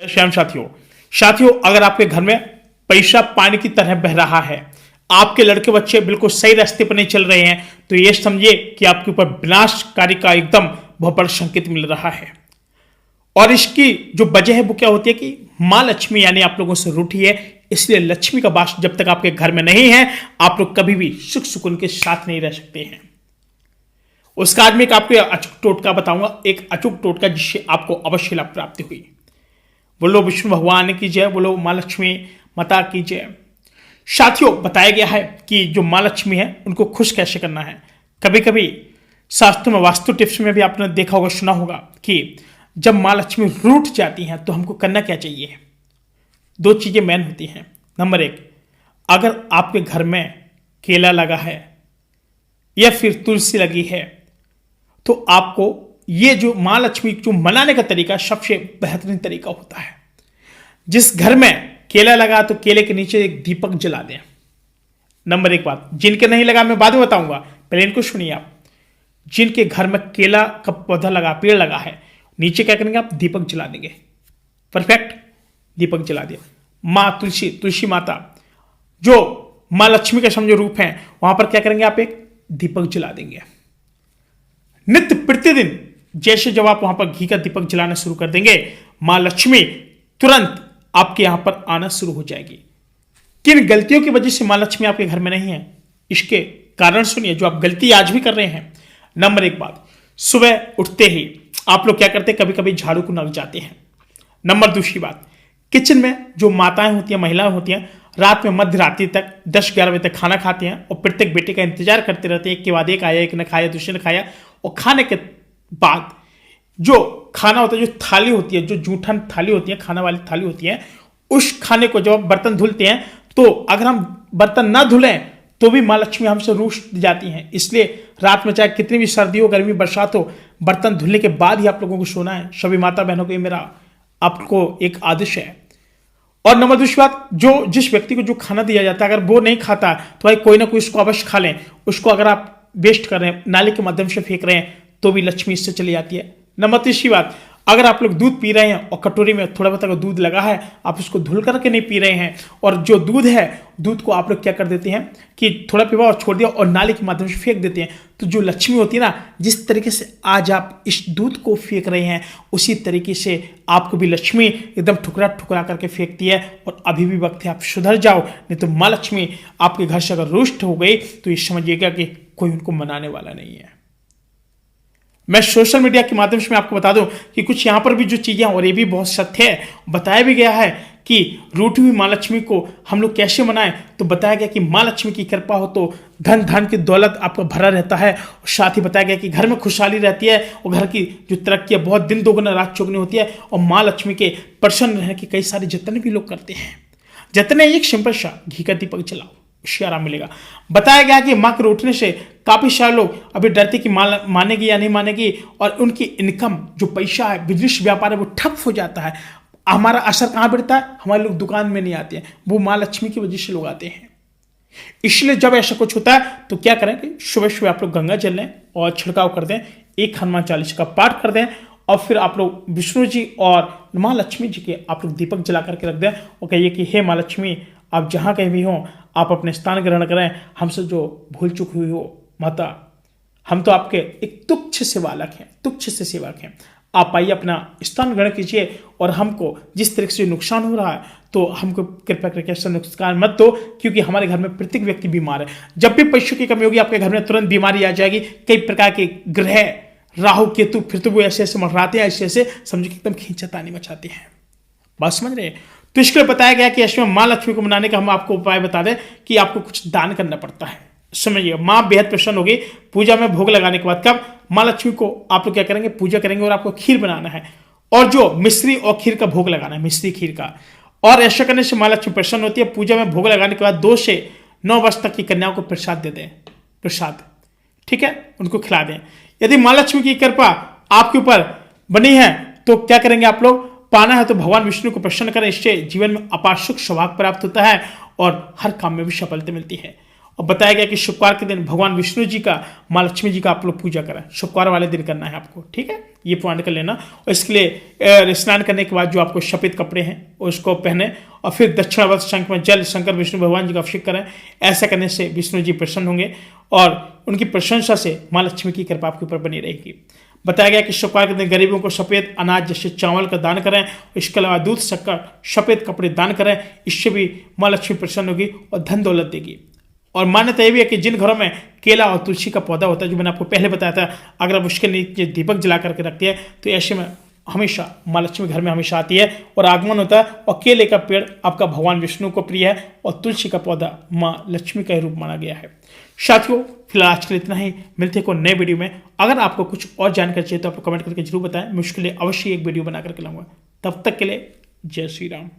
श्याम साथियों साथियों अगर आपके घर में पैसा पानी की तरह बह रहा है, आपके लड़के बच्चे बिल्कुल सही रास्ते पर नहीं चल रहे हैं, तो ये समझिए कि आपके ऊपर विनाशकारी का एकदम बहुत बड़ा संकेत मिल रहा है। और इसकी जो वजह है वो क्या होती है कि माँ लक्ष्मी यानी आप लोगों से रूठी है, इसलिए लक्ष्मी का वास जब तक आपके घर में नहीं है, आप लोग कभी भी सुख सुकून के साथ नहीं रह सकते हैं। उसका आज मैं एक आपको अचूक टोटका बताऊंगा, एक अचूक टोटका जिससे आपको अवश्य लाभ प्राप्ति हुई। बोलो विष्णु भगवान की जय, बोलो माँ लक्ष्मी माता की जय। साथियों बताया गया है कि जो माँ लक्ष्मी है उनको खुश कैसे करना है। कभी कभी शास्त्रों में वास्तु टिप्स में भी आपने देखा होगा, सुना होगा कि जब माँ लक्ष्मी रूठ जाती हैं तो हमको करना क्या चाहिए। दो चीजें मेन होती हैं। नंबर एक, अगर आपके घर में केला लगा है या फिर तुलसी लगी है तो आपको ये जो माँ लक्ष्मी को मनाने का तरीका सबसे बेहतरीन तरीका होता है। जिस घर में केला लगा तो केले के नीचे एक दीपक जला दें। नंबर एक बात, जिनके नहीं लगा मैं बाद में बताऊंगा, पहले इनको सुनिए आप। जिनके घर में केला का पौधा लगा, पेड़ लगा है, नीचे क्या करेंगे आप, दीपक जला देंगे। परफेक्ट, दीपक जला दिया। माँ तुलसी माता जो माँ लक्ष्मी के समझो रूप है, वहां पर क्या करेंगे आप, एक दीपक जला देंगे। नित्य प्रतिदिन जैसे जब आप वहां पर घी का दीपक जलाना शुरू कर देंगे, मां लक्ष्मी तुरंत आपके यहां पर आना शुरू हो जाएगी। किन गलतियों की वजह से मां लक्ष्मी आपके घर में नहीं है, इसके कारण सुनिए जो आप गलती आज भी कर रहे हैं। नंबर एक बात, सुबह उठते ही आप लोग क्या करते हैं, कभी कभी झाड़ू को लग जाते हैं। नंबर दूसरी बात, किचन में जो माताएं होती हैं, महिलाएं होती हैं, रात में मध्य रात्रि तक 10-11 बजे तक खाना खाते हैं और प्रत्येक बेटे का इंतजार करते रहते हैं, एक के बाद एक आया, एक ने खाया, दूसरे ने खाया। और खाने के बाद जो खाना होता है, जो थाली होती है, जो जूठन थाली होती है, खाना वाली थाली होती है, उस खाने को जब बर्तन धुलते हैं तो अगर हम बर्तन ना धुलें तो भी माँ लक्ष्मी हमसे रूठ जाती हैं। इसलिए रात में चाहे कितनी भी सर्दी हो, गर्मी, बरसात हो, बर्तन धुलने के बाद ही आप लोगों को सोना है। सभी माता बहनों को ये मेरा आपको एक आदेश है। और नंबर दूसरी बात, जो जिस व्यक्ति को जो खाना दिया जाता है अगर वो नहीं खाता तो भाई कोई ना कोई उसको अवश्य खा लें। उसको अगर आप वेस्ट कर रहे हैं, नाली के माध्यम से फेंक रहे हैं, तो भी लक्ष्मी इससे चली जाती है। नंबर तीसरी बात, अगर आप लोग दूध पी रहे हैं और कटोरी में थोड़ा बहुत अगर दूध लगा है, आप उसको धुल करके नहीं पी रहे हैं, और जो दूध है, दूध को आप लोग क्या कर देते हैं कि थोड़ा पीवा और छोड़ दिया और नाली के माध्यम से फेंक देते हैं, तो जो लक्ष्मी होती है ना, जिस तरीके से आज आप इस दूध को फेंक रहे हैं, उसी तरीके से आपको भी लक्ष्मी एकदम ठुकरा ठुकरा करके फेंकती है। और अभी भी वक्त है आप सुधर जाओ, नहीं तो माँ लक्ष्मी आपके घर से अगर रुष्ट हो गई तो ये समझिएगा कि कोई उनको मनाने वाला नहीं है। मैं सोशल मीडिया के माध्यम से मैं आपको बता दूं कि कुछ यहां पर भी जो चीजें, और ये भी बहुत सत्य है, बताया भी गया है कि रूठी हुई माँ लक्ष्मी को हम लोग कैसे मनाएं। तो बताया गया कि माँ लक्ष्मी की कृपा हो तो धन धान की दौलत आपका भरा रहता है, और साथ ही बताया गया कि घर में खुशहाली रहती है और घर की जो तरक्की है बहुत दिन दोगुना रात चौगुनी होती है। और माँ लक्ष्मी के प्रसन्न रहने के कई सारे जतन भी लोग करते हैं। जतने एक सिंपल सा घी का दीपक जलाओ, उससे आराम मिलेगा। बताया गया कि माँ के रूठने से काफी सारे लोग अभी डरते कि माँ मानेगी या नहीं मानेगी, और उनकी इनकम जो पैसा है, बिजनेस व्यापार है, वो ठप हो जाता है। हमारा असर कहाँ पड़ता है, हमारे लोग दुकान में नहीं आते हैं, वो माँ लक्ष्मी की वजह से लोग आते हैं। इसलिए जब ऐसा कुछ होता है तो क्या करें कि सुबह सुबह आप लोग गंगा जल लें और छिड़काव कर दें, एक हनुमान चालीसा का पाठ कर दें, और फिर आप लोग विष्णु जी और माँ लक्ष्मी जी के आप लोग दीपक जला करके रख दें और कहिए कि हे माँ लक्ष्मी, आप जहाँ कहीं भी हों, आप अपने स्थान ग्रहण करें। हमसे जो भूल चूक हुई हो माता, हम तो आपके एक तुच्छ से बालक हैं, तुच्छ से सेवक हैं। आप आइए अपना स्थान ग्रहण कीजिए, और हमको जिस तरीके से नुकसान हो रहा है तो हमको कृपया करके ऐसा नुकसान मत दो, क्योंकि हमारे घर में प्रत्येक व्यक्ति बीमार है। जब भी पैसों की कमी होगी आपके घर में तुरंत बीमारी आ जाएगी। कई प्रकार के ग्रह, राहु केतु, फिर तो वो ऐसे ऐसे मंडराते हैं, ऐसे ऐसे समझो कि एकदम खींचातानी मचाते हैं। बात समझ रहे हैं? तो इसके लिए बताया गया कि ऐसे में माँ लक्ष्मी को मनाने का हम आपको उपाय बता दें कि आपको कुछ दान करना पड़ता है। समझिए, माँ बेहद प्रसन्न होगी पूजा में भोग लगाने के बाद। कब? माँ लक्ष्मी को आप लोग क्या करेंगे, पूजा करेंगे, और आपको खीर बनाना है, और जो मिश्री और खीर का भोग लगाना है, मिश्री खीर का। और ऐसा करने से माँ लक्ष्मी प्रसन्न होती है। पूजा में भोग लगाने के बाद 2 से 9 वर्ष तक की कन्याओं को प्रसाद दे दें, प्रसाद, ठीक है, उनको खिला दें। यदि माँ लक्ष्मी की कृपा आपके ऊपर बनी है तो क्या करेंगे आप लोग, पाना है तो भगवान विष्णु को प्रसन्न करें। इससे जीवन में अपार सुख सौभाग्य प्राप्त होता है और हर काम में भी सफलता मिलती है। और बताया गया कि शुक्रवार के दिन भगवान विष्णु जी का, माँ लक्ष्मी जी का आप लोग पूजा करें। शुक्रवार वाले दिन करना है आपको, ठीक है, ये पॉइंट कर लेना। और इसके लिए स्नान करने के बाद जो आपको सफेद कपड़े हैं उसको पहने और फिर दक्षिणावर्त शंख में जल शंकर विष्णु भगवान जी का अभिषेक करें। ऐसा करने से विष्णु जी प्रसन्न होंगे और उनकी प्रशंसा से माँ लक्ष्मी की कृपा आपके ऊपर बनी रहेगी। बताया गया कि शुक्रवार के दिन गरीबों को सफेद अनाज जैसे चावल का दान करें। इसके अलावा दूध, शक्कर, सफेद कपड़े दान करें। इससे भी माँ लक्ष्मी प्रसन्न होगी और धन दौलत देगी। और मान्यता यह भी है कि जिन घरों में केला और तुलसी का पौधा होता है, जो मैंने आपको पहले बताया था, अगर आप उसके नीचे दीपक जला करके रखते हैं तो ऐसे में हमेशा माँ लक्ष्मी घर में हमेशा आती है और आगमन होता है। और केले का पेड़ आपका भगवान विष्णु को प्रिय है और तुलसी का पौधा माँ लक्ष्मी का ही रूप माना गया है। साथियों, फिलहाल आज के लिए इतना ही। मिलते हैं कोई नए वीडियो में। अगर आपको कुछ और जानकारी चाहिए तो आप कमेंट करके जरूर बताएं। मैं उसके लिए अवश्य एक वीडियो बना करके लाऊंगा। तब तक के लिए जय श्री राम।